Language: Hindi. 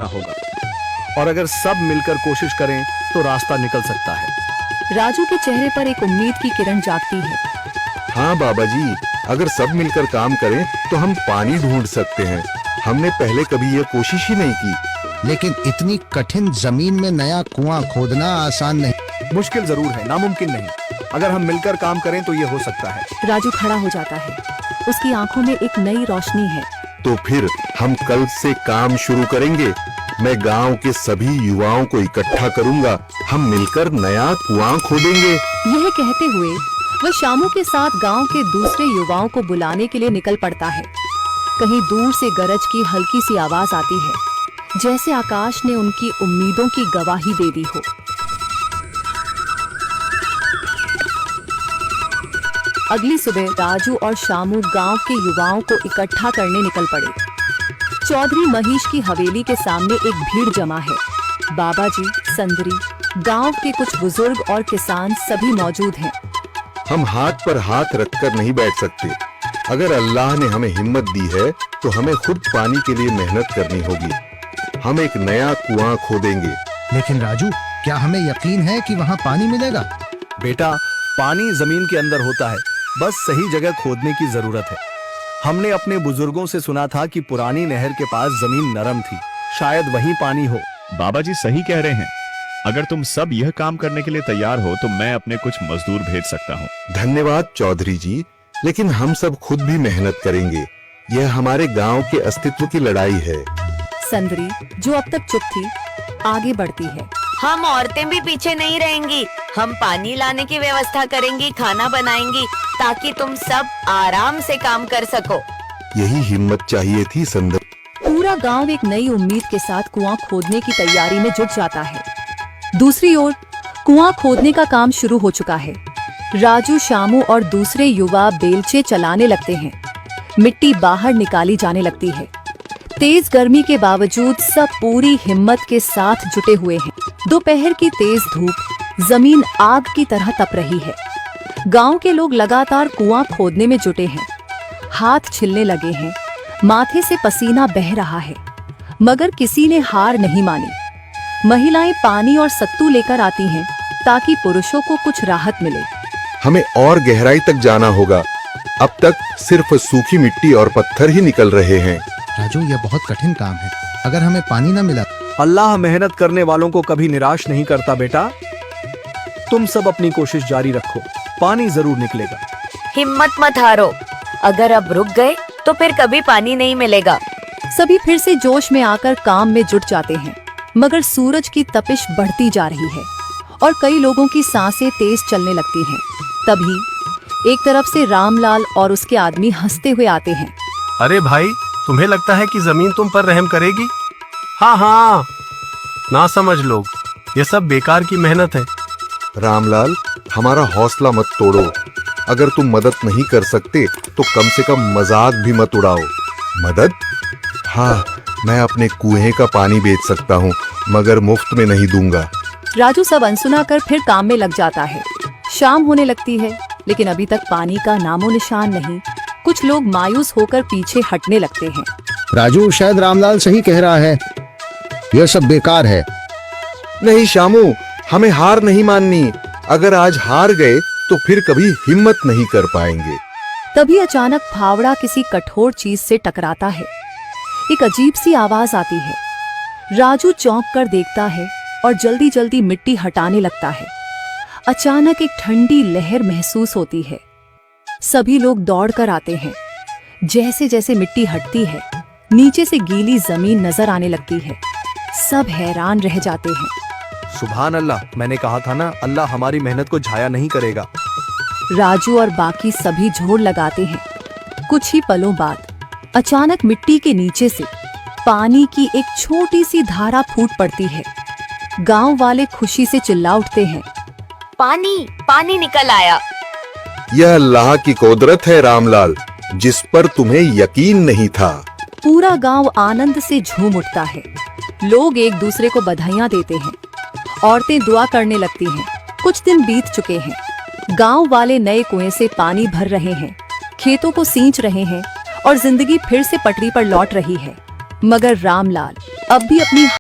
होगा और अगर सब मिलकर कोशिश करें तो रास्ता निकल सकता है। राजू के चेहरे पर एक उम्मीद की किरण जागती है। हाँ बाबा जी, अगर सब मिलकर काम करें तो हम पानी ढूंढ सकते हैं। हमने पहले कभी ये कोशिश ही नहीं की। लेकिन इतनी कठिन जमीन में नया कुआं खोदना आसान नहीं। मुश्किल जरूर है, नामुमकिन नहीं। अगर हम मिलकर काम करें तो ये हो सकता है। राजू खड़ा हो जाता है। उसकी आंखों में एक नई रोशनी है। तो फिर हम कल से काम शुरू करेंगे। मैं गांव के सभी युवाओं को इकट्ठा करूंगा। हम मिलकर नया कुआं खोदेंगे। यह कहते हुए वह शामू के साथ गांव के दूसरे युवाओं को बुलाने के लिए निकल पड़ता है। कहीं दूर से गरज की हल्की सी आवाज आती है, जैसे आकाश ने उनकी उम्मीदों की गवाही दे दी हो। अगली सुबह राजू और शामू गांव के युवाओं को इकट्ठा करने निकल पड़े। चौधरी महेश की हवेली के सामने एक भीड़ जमा है। बाबा जी, संदरी, गांव के कुछ बुजुर्ग और किसान सभी मौजूद हैं। हम हाथ पर हाथ रखकर नहीं बैठ सकते। अगर अल्लाह ने हमें हिम्मत दी है तो हमें खुद पानी के लिए मेहनत करनी होगी। हम एक नया कुआं खोदेंगे। लेकिन राजू, क्या हमें यकीन है कि वहाँ पानी मिलेगा? बेटा, पानी जमीन के अंदर होता है, बस सही जगह खोदने की जरूरत है। हमने अपने बुजुर्गों से सुना था कि पुरानी नहर के पास जमीन नरम थी, शायद वहीं पानी हो। बाबा जी सही कह रहे हैं। अगर तुम सब यह काम करने के लिए तैयार हो तो मैं अपने कुछ मजदूर भेज सकता हूँ। धन्यवाद चौधरी जी, लेकिन हम सब खुद भी मेहनत करेंगे। यह हमारे गांव के अस्तित्व की लड़ाई है। संदरी, जो अब तक चुप थी, आगे बढ़ती है। हम औरतें भी पीछे नहीं रहेंगी। हम पानी लाने की व्यवस्था करेंगी, खाना बनाएंगी, ताकि तुम सब आराम से काम कर सको। यही हिम्मत चाहिए थी संदर। पूरा गांव एक नई उम्मीद के साथ कुआं खोदने की तैयारी में जुट जाता है। दूसरी ओर कुआं खोदने का काम शुरू हो चुका है। राजू, शामू और दूसरे युवा बेलचे चलाने लगते हैं। मिट्टी बाहर निकाली जाने लगती है। तेज गर्मी के बावजूद सब पूरी हिम्मत के साथ जुटे हुए हैं। दोपहर की तेज धूप जमीन आग की तरह तप रही है। गांव के लोग लगातार कुआं खोदने में जुटे हैं। हाथ छिलने लगे हैं, माथे से पसीना बह रहा है, मगर किसी ने हार नहीं मानी। महिलाएं पानी और सत्तू लेकर आती हैं ताकि पुरुषों को कुछ राहत मिले। हमें और गहराई तक जाना होगा। अब तक सिर्फ सूखी मिट्टी और पत्थर ही निकल रहे हैं। राजू, यह बहुत कठिन काम है। अगर हमें पानी न मिला? अल्लाह मेहनत करने वालों को कभी निराश नहीं करता बेटा। तुम सब अपनी कोशिश जारी रखो, पानी जरूर निकलेगा। हिम्मत मत हारो। अगर अब रुक गए तो फिर कभी पानी नहीं मिलेगा। सभी फिर से जोश में आकर काम में जुट जाते हैं, मगर सूरज की तपिश बढ़ती जा रही है और कई लोगों की सांसें तेज चलने लगती हैं। तभी एक तरफ से रामलाल और उसके आदमी हंसते हुए आते हैं। अरे भाई, तुम्हें लगता है कि जमीन तुम पर रहम करेगी? हाँ हाँ, ना समझ लोग, ये सब बेकार की मेहनत है। रामलाल, हमारा हौसला मत तोड़ो। अगर तुम मदद नहीं कर सकते तो कम से कम मजाक भी मत उड़ाओ। मदद? हाँ, मैं अपने कुएं का पानी बेच सकता हूँ, मगर मुफ्त में नहीं दूंगा। राजू सब अनसुना कर फिर काम में लग जाता है। शाम होने लगती है, लेकिन अभी तक पानी का नामो निशान नहीं। कुछ लोग मायूस होकर पीछे हटने लगते हैं। राजू, शायद रामलाल सही कह रहा है। यह सब बेकार है। नहीं शामू, हमें हार नहीं माननी। अगर आज हार गए तो फिर कभी हिम्मत नहीं कर पाएंगे। तभी अचानक फावड़ा किसी कठोर चीज से टकराता है। एक अजीब सी आवाज आती है। राजू चौंक कर देखता है और जल्दी जल्दी मिट्टी हटाने लगता है। अचानक एक ठंडी लहर महसूस होती है। सभी लोग दौड़ कर आते हैं। जैसे जैसे मिट्टी हटती है, नीचे से गीली जमीन नजर आने लगती है। सब हैरान रह जाते हैं। सुभान अल्लाह, मैंने कहा था ना, अल्लाह हमारी मेहनत को जाया नहीं करेगा। राजू और बाकी सभी जोर लगाते हैं। कुछ ही पलों बाद अचानक मिट्टी के नीचे से पानी की एक छोटी सी धारा फूट पड़ती है। गांव वाले खुशी से चिल्ला उठते हैं। पानी पानी निकल आया। यह अल्लाह की कुदरत है रामलाल, जिस पर तुम्हें यकीन नहीं था। पूरा गांव आनंद से झूम उठता है। लोग एक दूसरे को बधाइयां देते हैं। औरतें दुआ करने लगती हैं। कुछ दिन बीत चुके हैं। गांव वाले नए कुएं से पानी भर रहे हैं, खेतों को सींच रहे हैं और जिंदगी फिर से पटरी पर लौट रही है। मगर रामलाल अब भी अपनी